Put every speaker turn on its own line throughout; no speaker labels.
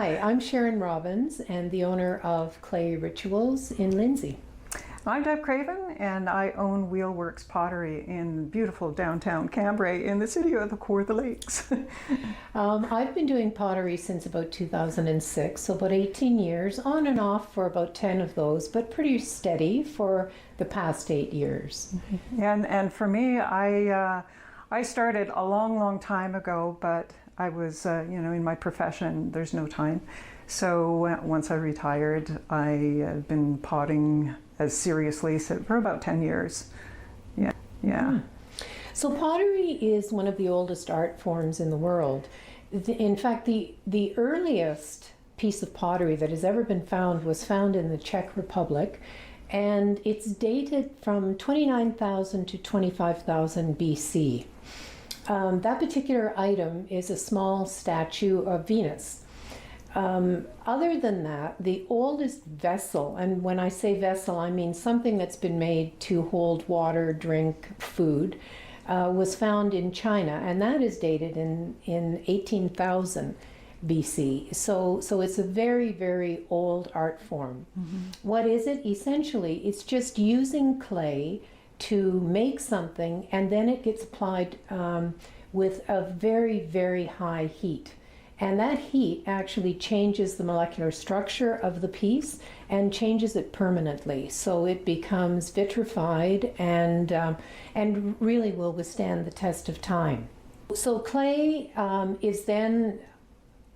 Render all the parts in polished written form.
Hi, I'm Sharon Robbins and the owner of Clay Rituals in Lindsay.
I'm Deb Craven and I own Wheelworks Pottery in beautiful downtown Cambrai in the city of the Kawartha Lakes.
I've been doing pottery since about 2006, so about 18 years, on and off for about 10 of those, but pretty steady for the past 8 years.
And for me, I started a long time ago, but I was, in my profession, there's no time. So once I retired, I have been potting as seriously for about 10 years. Yeah.
So pottery is one of the oldest art forms in the world. In fact, the earliest piece of pottery that has ever been found was found in the Czech Republic, and it's dated from 29,000 to 25,000 BC. That particular item is a small statue of Venus. Other than that, the oldest vessel, and when I say vessel, I mean something that's been made to hold water, drink, food, was found in China, and that is dated in 18,000 BC. So it's a very, very old art form. Mm-hmm. What is it? Essentially, it's just using clay to make something, and then it gets applied with a very, very high heat. And that heat actually changes the molecular structure of the piece and changes it permanently. So it becomes vitrified and really will withstand the test of time. So clay is then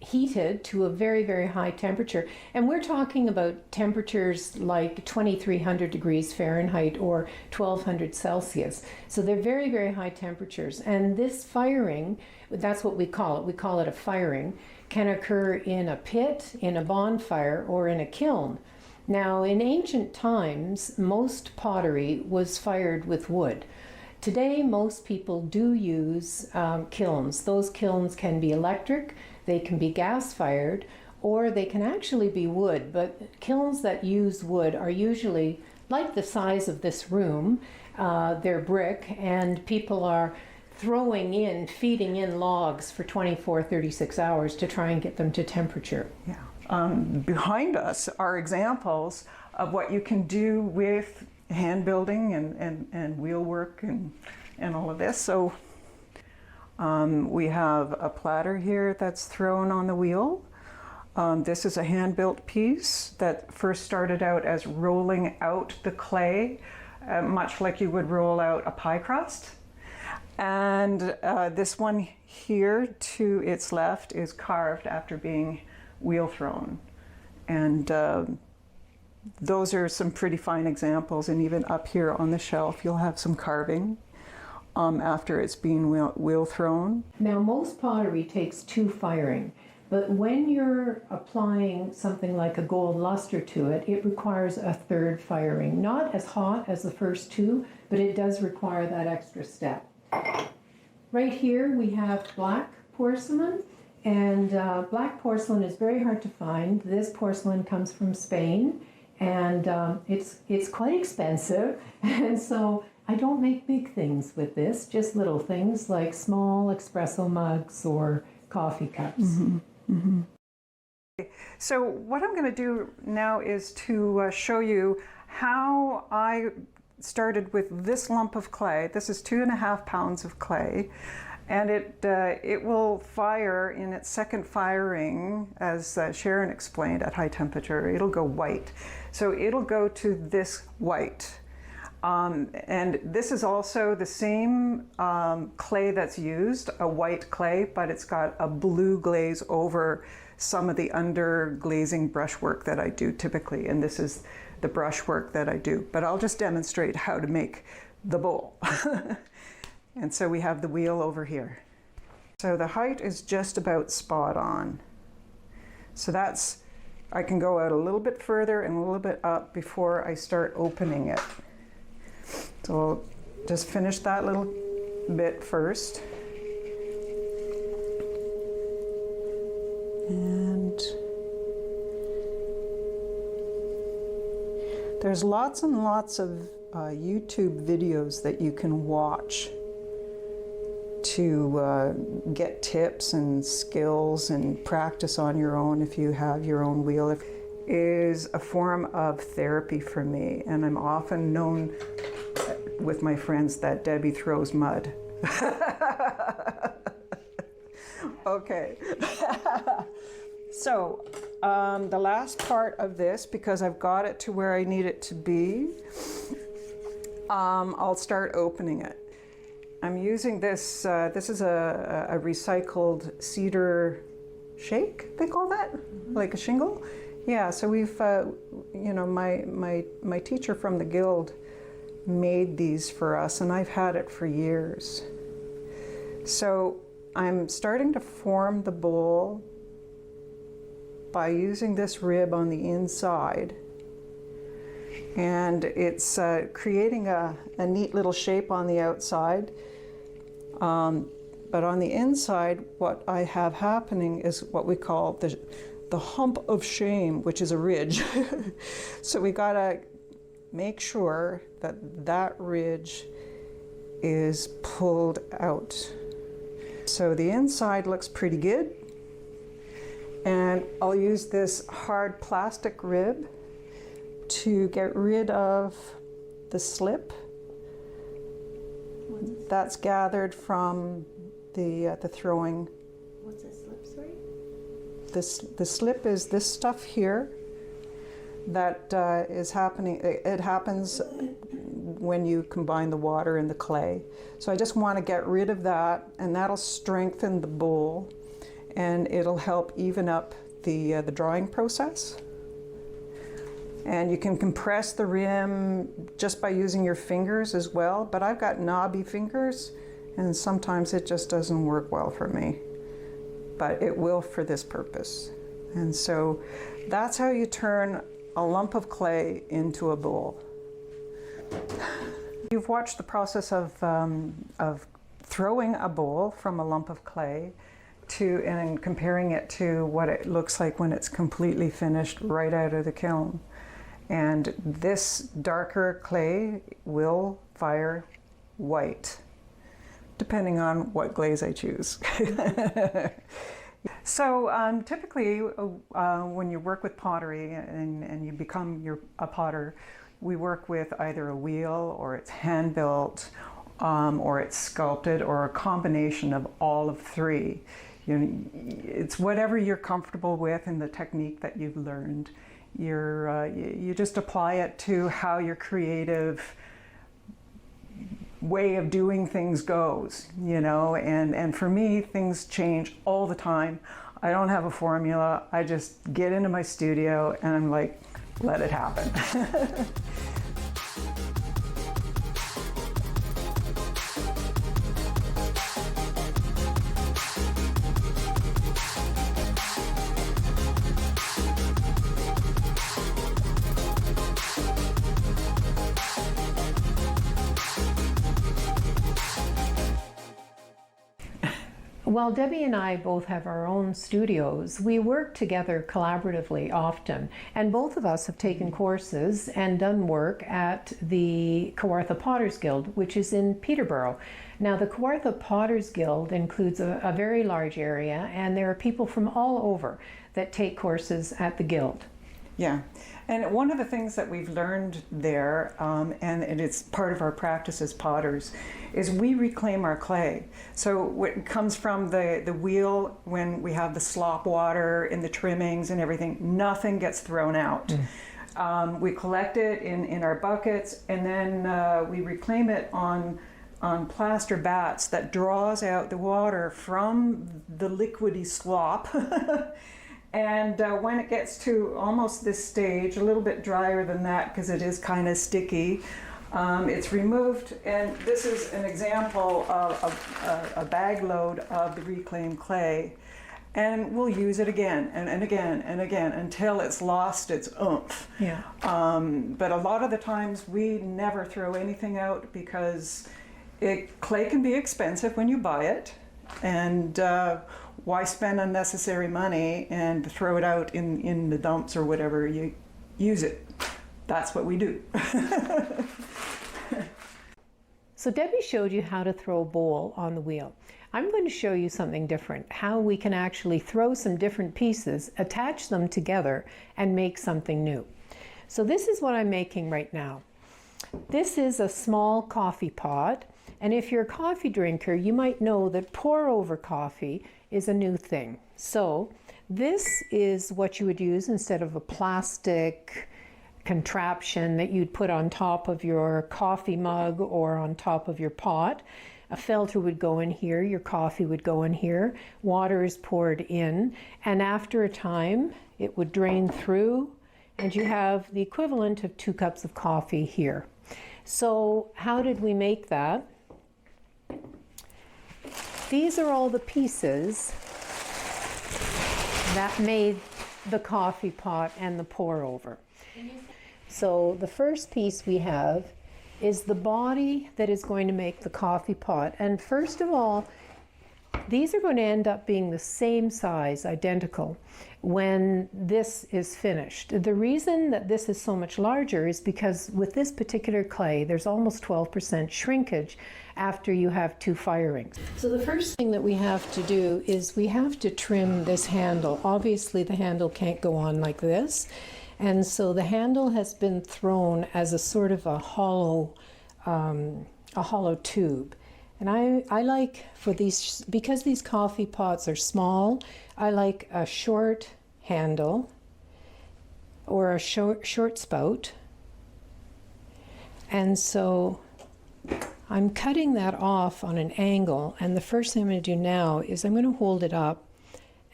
heated to a very, very high temperature. And we're talking about temperatures like 2,300 degrees Fahrenheit or 1,200 Celsius. So they're very, very high temperatures. And this firing, that's what we call it. We call it a firing, can occur in a pit, in a bonfire, or in a kiln. Now, in ancient times, most pottery was fired with wood. Today, most people do use kilns. Those kilns can be electric, they can be gas-fired, or they can actually be wood. But kilns that use wood are usually like the size of this room. They're brick, and people are feeding in logs for 24, 36 hours to try and get them to temperature.
Yeah. Behind us are examples of what you can do with hand building and wheelwork and all of this. So we have a platter here that's thrown on the wheel. This is a hand-built piece that first started out as rolling out the clay, much like you would roll out a pie crust. And this one here to its left is carved after being wheel thrown. And those are some pretty fine examples, and even up here on the shelf you'll have some carving after it's been wheel thrown.
Now, most pottery takes 2 firing, but when you're applying something like a gold luster to it, it requires a 3rd firing. Not as hot as the first 2, but it does require that extra step. Right here we have black porcelain, and black porcelain is very hard to find. This porcelain comes from Spain, and it's quite expensive, and so I don't make big things with this, just little things like small espresso mugs or coffee cups. Mm-hmm.
Mm-hmm. So what I'm going to do now is to show you how I started with this lump of clay. This is 2.5 pounds of clay, and it will fire in its 2nd firing, as Sharon explained, at high temperature. It'll go white. So it'll go to this white. And this is also the same clay that's used, a white clay, but it's got a blue glaze over some of the under glazing brushwork that I do typically, and this is the brushwork that I do. But I'll just demonstrate how to make the bowl. And so we have the wheel over here. So the height is just about spot on. So I can go out a little bit further and a little bit up before I start opening it. So I'll just finish that little bit first. And there's lots and lots of YouTube videos that you can watch to get tips and skills and practice on your own if you have your own wheel, is a form of therapy for me. And I'm often known with my friends that Debbie throws mud. Okay. So the last part of this, because I've got it to where I need it to be, I'll start opening it. I'm using this, this is a recycled cedar shake, they call that? Like a shingle? Yeah, so we've, you know, my teacher from the guild made these for us, and I've had it for years. So I'm starting to form the bowl by using this rib on the inside. And it's creating a neat little shape on the outside. But on the inside, what I have happening is what we call the hump of shame, which is a ridge. So we gotta make sure that that ridge is pulled out. So the inside looks pretty good. And I'll use this hard plastic rib to get rid of the slip that's gathered from the throwing.
What's a slip, sorry?
The slip is this stuff here that is happening. It happens when you combine the water and the clay. So I just want to get rid of that, and that'll strengthen the bowl, and it'll help even up the drawing process. And you can compress the rim just by using your fingers as well, but I've got knobby fingers, and sometimes it just doesn't work well for me. But it will for this purpose. And so that's how you turn a lump of clay into a bowl. You've watched the process of throwing a bowl from a lump of clay and comparing it to what it looks like when it's completely finished right out of the kiln. And this darker clay will fire white, depending on what glaze I choose. So typically when you work with pottery and you become a potter, we work with either a wheel, or it's hand-built, or it's sculpted, or a combination of all of three. It's whatever you're comfortable with and the technique that you've learned. You just apply it to how your creative way of doing things goes, you know, and for me, things change all the time. I don't have a formula. I just get into my studio and I'm like, let it happen.
While Debbie and I both have our own studios, we work together collaboratively often, and both of us have taken courses and done work at the Kawartha Pottery Guild, which is in Peterborough. Now, the Kawartha Pottery Guild includes a very large area, and there are people from all over that take courses at the guild.
Yeah, and one of the things that we've learned there, and it's part of our practice as potters, is we reclaim our clay. So what comes from the wheel, when we have the slop water and the trimmings and everything, nothing gets thrown out. We collect it in our buckets, and then we reclaim it on plaster bats that draws out the water from the liquidy slop. And when it gets to almost this stage, a little bit drier than that because it is kind of sticky, it's removed, and this is an example of a bag load of the reclaimed clay. And we'll use it again and again and again until it's lost its oomph.
Yeah.
But a lot of the times we never throw anything out because clay can be expensive when you buy it, and why spend unnecessary money and throw it out in the dumps or whatever? You use it. That's what we do.
So Debbie showed you how to throw a bowl on the wheel. I'm going to show you something different, how we can actually throw some different pieces, attach them together, and make something new. So this is what I'm making right now. This is a small coffee pot, and if you're a coffee drinker, you might know that pour-over coffee is a new thing. So this is what you would use instead of a plastic contraption that you'd put on top of your coffee mug or on top of your pot. A filter would go in here, your coffee would go in here, water is poured in, and after a time it would drain through, and you have the equivalent of 2 cups of coffee here. So how did we make that? These are all the pieces that made the coffee pot and the pour over. So the first piece we have is the body that is going to make the coffee pot. And first of all, these are going to end up being the same size, identical, when this is finished. The reason that this is so much larger is because with this particular clay, there's almost 12% shrinkage after you have 2 firings. So the first thing that we have to do is we have to trim this handle. Obviously the handle can't go on like this. And so the handle has been thrown as a sort of a hollow tube. And I like for these, because these coffee pots are small, I like a short handle or a short spout. And so I'm cutting that off on an angle. And the first thing I'm going to do now is I'm going to hold it up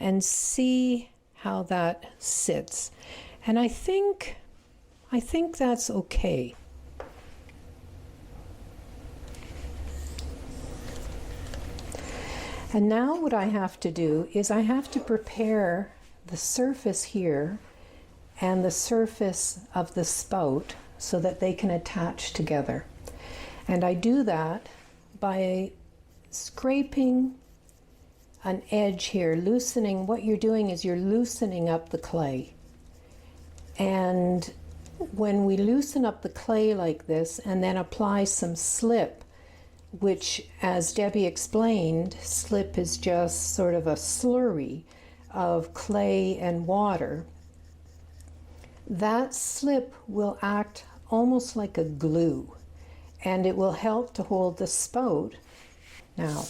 and see how that sits. And I think that's okay. And now what I have to do is I have to prepare the surface here and the surface of the spout so that they can attach together. And I do that by scraping an edge here, loosening. What you're doing is you're loosening up the clay. And when we loosen up the clay like this and then apply some slip, which, as Debbie explained, slip is just sort of a slurry of clay and water, that slip will act almost like a glue, and it will help to hold the spout. Now,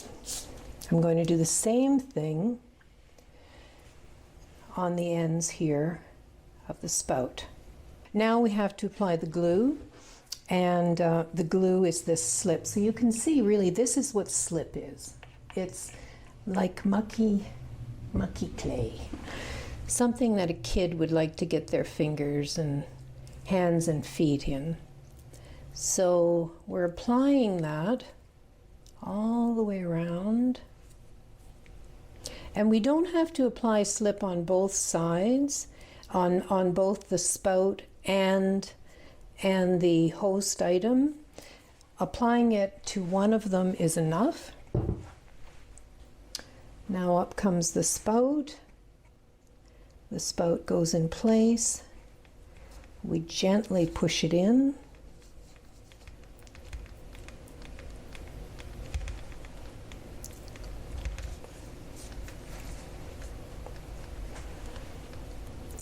I'm going to do the same thing on the ends here of the spout. Now we have to apply the glue, and the glue is this slip. So you can see really this is what slip is. It's like mucky clay. Something that a kid would like to get their fingers and hands and feet in. So we're applying that all the way around. And we don't have to apply slip on both sides. On both the spout and the host item. Applying it to one of them is enough. Now up comes the spout. The spout goes in place. We gently push it in.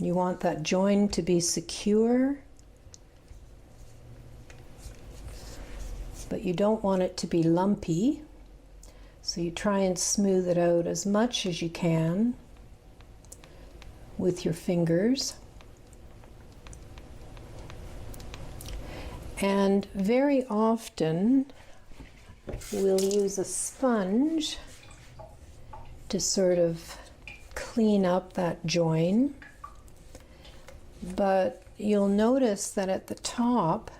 You want that join to be secure, but you don't want it to be lumpy. So you try and smooth it out as much as you can with your fingers. And very often we'll use a sponge to sort of clean up that join. But you'll notice that at the top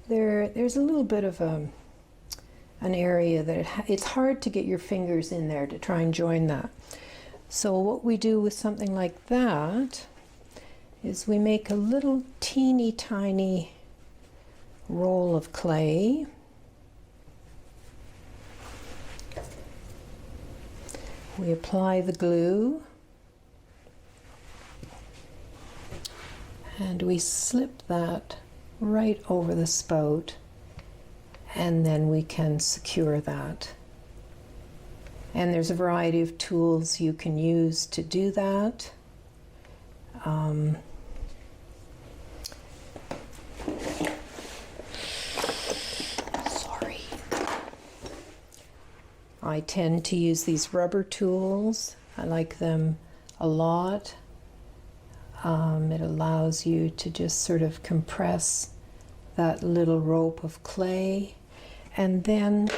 there's a little bit of an area that it's hard to get your fingers in there to try and join that. So what we do with something like that is we make a little teeny tiny roll of clay. We apply the glue. And we slip that right over the spout and then we can secure that. And there's a variety of tools you can use to do that. Sorry. I tend to use these rubber tools. I like them a lot. It allows you to just sort of compress that little rope of clay. And then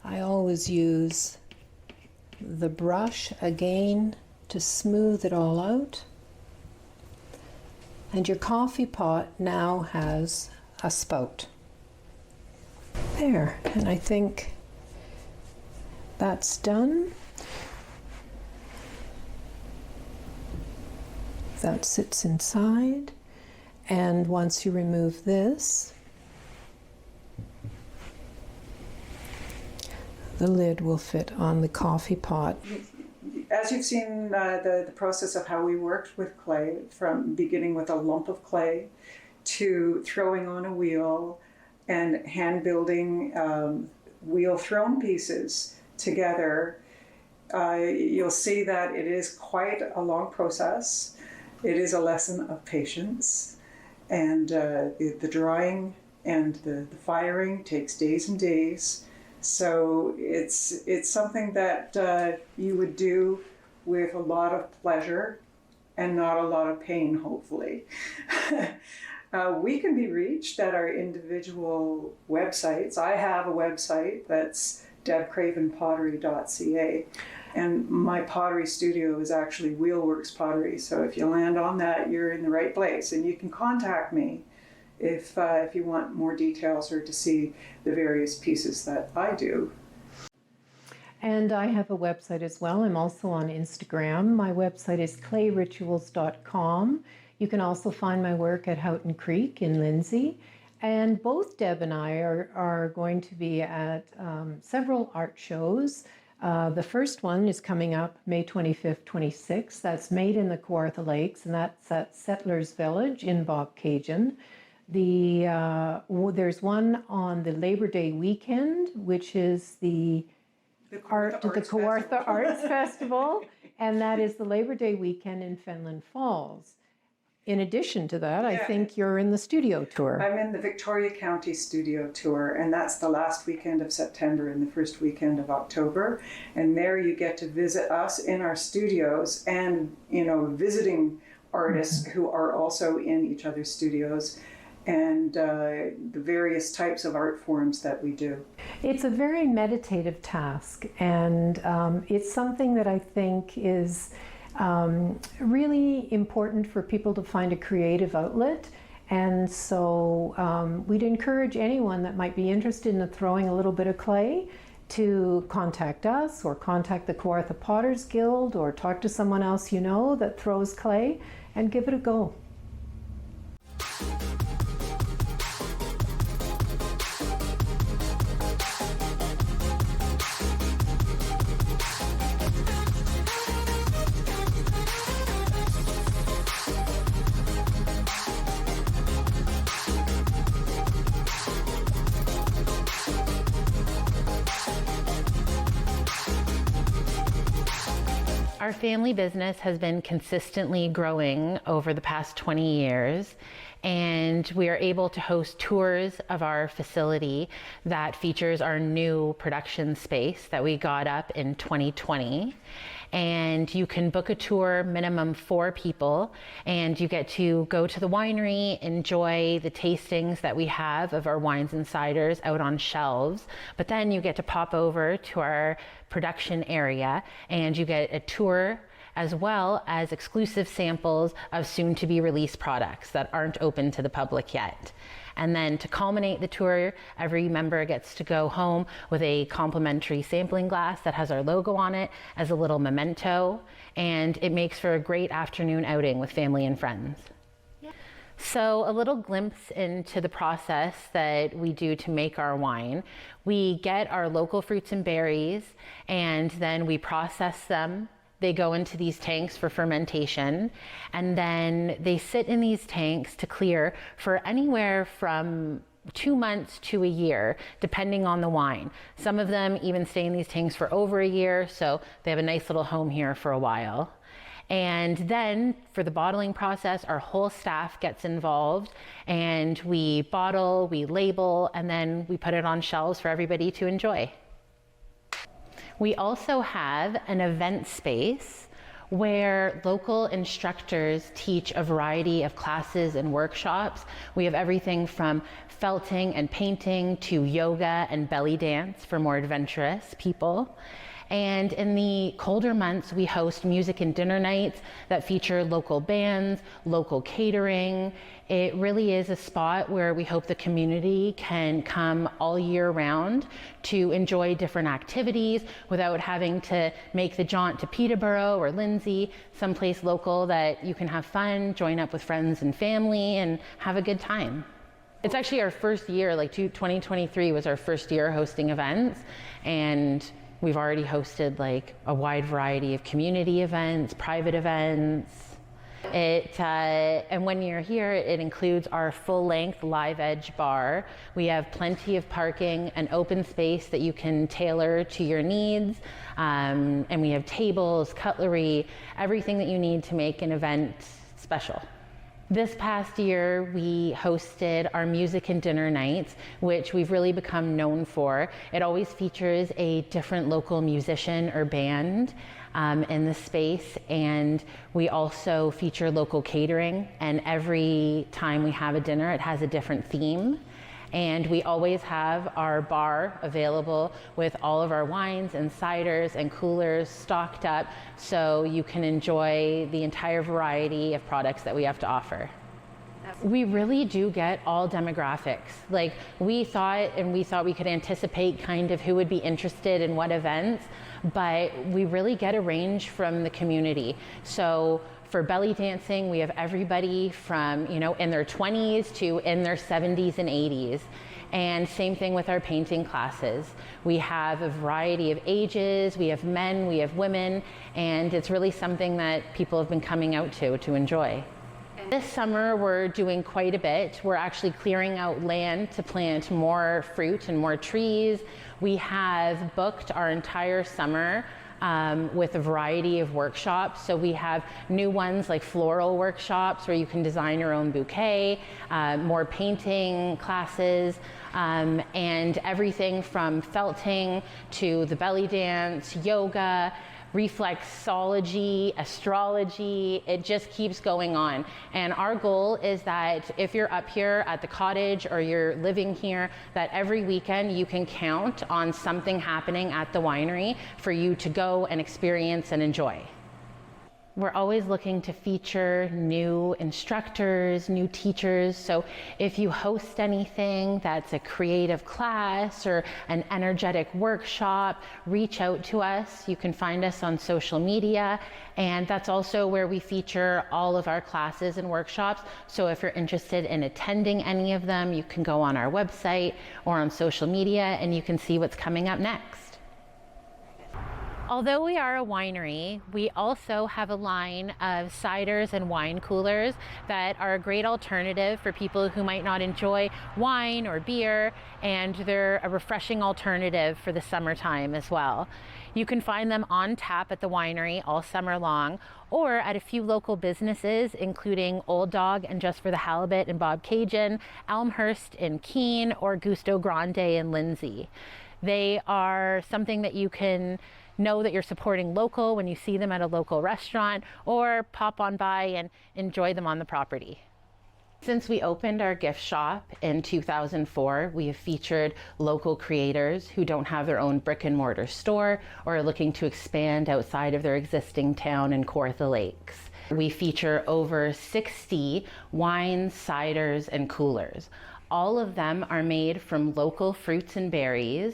I always use the brush again to smooth it all out. And your coffee pot now has a spout. There, and I think that's done. That sits inside, and once you remove this, the lid will fit on the coffee pot.
As you've seen the process of how we worked with clay, from beginning with a lump of clay to throwing on a wheel and hand building wheel thrown pieces together, you'll see that it is quite a long process. It is a lesson of patience, and the drying and the firing takes days and days. So it's something that you would do with a lot of pleasure and not a lot of pain, hopefully. We can be reached at our individual websites. I have a website that's debcravenpottery.ca. And my pottery studio is actually Wheelworks Pottery. So if you land on that, you're in the right place. And you can contact me if you want more details or to see the various pieces that I do.
And I have a website as well. I'm also on Instagram. My website is clayrituals.com. You can also find my work at Houghton Creek in Lindsay. And both Deb and I are going to be at several art shows. The first one is coming up May 25th, 26th. That's made in the Kawartha Lakes, and that's at Settlers Village in Bobcaygeon. There's one on the Labor Day weekend, which is the Kawartha Arts Festival, and that is the Labor Day weekend in Fenland Falls. In addition to that, I think you're in the studio tour.
I'm in the Victoria County studio tour, and that's the last weekend of September and the first weekend of October. And there you get to visit us in our studios and, visiting artists who are also in each other's studios, and the various types of art forms that we do.
It's a very meditative task, and it's something that I think is really important for people to find a creative outlet. And so we'd encourage anyone that might be interested in throwing a little bit of clay to contact us, or contact the Kawartha Pottery Guild, or talk to someone else you know that throws clay, and give it a go.
Our family business has been consistently growing over the past 20 years, and we are able to host tours of our facility that features our new production space that we got up in 2020. And you can book a tour, minimum 4 people, and you get to go to the winery, enjoy the tastings that we have of our wines and ciders out on shelves, but then you get to pop over to our production area and you get a tour as well as exclusive samples of soon to be released products that aren't open to the public yet. And then to culminate the tour, every member gets to go home with a complimentary sampling glass that has our logo on it as a little memento, and it makes for a great afternoon outing with family and friends. So a little glimpse into the process that we do to make our wine. We get our local fruits and berries, and then we process them. They go into these tanks for fermentation, and then they sit in these tanks to clear for anywhere from 2 months to a year, depending on the wine. Some of them even stay in these tanks for over a year, so they have a nice little home here for a while. And then for the bottling process, our whole staff gets involved, and we bottle, we label, and then we put it on shelves for everybody to enjoy. We also have an event space where local instructors teach a variety of classes and workshops. We have everything from felting and painting to yoga and belly dance for more adventurous people. And in the colder months, we host music and dinner nights that feature local bands, local catering. It really is a spot where we hope the community can come all year round to enjoy different activities without having to make the jaunt to Peterborough or Lindsay, someplace local that you can have fun, join up with friends and family, and have a good time. It's actually our first year, 2023 was our first year hosting events, and we've already hosted a wide variety of community events, private events. And when you're here, it includes our full-length live edge bar. We have plenty of parking, an open space that you can tailor to your needs, and we have tables, cutlery, everything that you need to make an event special. This past year, we hosted our music and dinner nights, which we've really become known for. It always features a different local musician or band in the space, and we also feature local catering, and every time we have a dinner, it has a different theme. And we always have our bar available with all of our wines and ciders and coolers stocked up, so you can enjoy the entire variety of products that we have to offer. We really do get all demographics. We thought we could anticipate kind of who would be interested in what events, but we really get a range from the community. So for belly dancing, we have everybody from, in their 20s to in their 70s and 80s. And same thing with our painting classes. We have a variety of ages, we have men, we have women, and it's really something that people have been coming out to enjoy. This summer, we're doing quite a bit. We're actually clearing out land to plant more fruit and more trees. We have booked our entire summer with a variety of workshops. So we have new ones like floral workshops where you can design your own bouquet, more painting classes, and everything from felting to the belly dance, yoga, reflexology, astrology, it just keeps going on. And our goal is that if you're up here at the cottage or you're living here, that every weekend you can count on something happening at the winery for you to go and experience and enjoy. We're always looking to feature new instructors, new teachers. So if you host anything that's a creative class or an energetic workshop, reach out to us. You can find us on social media, and that's also where we feature all of our classes and workshops. So if you're interested in attending any of them, you can go on our website or on social media and you can see what's coming up next. Although we are a winery, we also have a line of ciders and wine coolers that are a great alternative for people who might not enjoy wine or beer, and they're a refreshing alternative for the summertime as well. You can find them on tap at the winery all summer long, or at a few local businesses, including Old Dog and Just for the Halibut in Bob Cajun, Elmhurst in Keene, or Gusto Grande in Lindsay. They are something that you can know that you're supporting local when you see them at a local restaurant, or pop on by and enjoy them on the property. Since we opened our gift shop in 2004, we have featured local creators who don't have their own brick and mortar store or are looking to expand outside of their existing town in Kawartha Lakes. We feature over 60 wines, ciders, and coolers. All of them are made from local fruits and berries.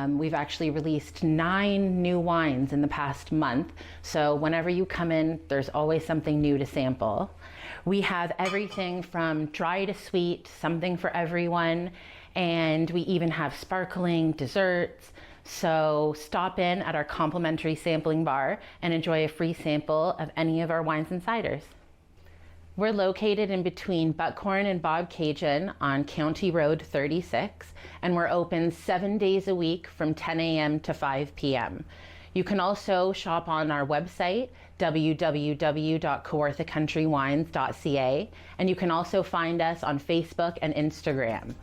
We've actually released 9 new wines in the past month, so whenever you come in, there's always something new to sample. We have everything from dry to sweet, something for everyone, and we even have sparkling desserts. So stop in at our complimentary sampling bar and enjoy a free sample of any of our wines and ciders. We're located in between Buckhorn and Bogcajun on County Road 36, and we're open 7 days a week from 10 a.m. to 5 p.m. You can also shop on our website, www.kawarthacountrywines.ca, and you can also find us on Facebook and Instagram.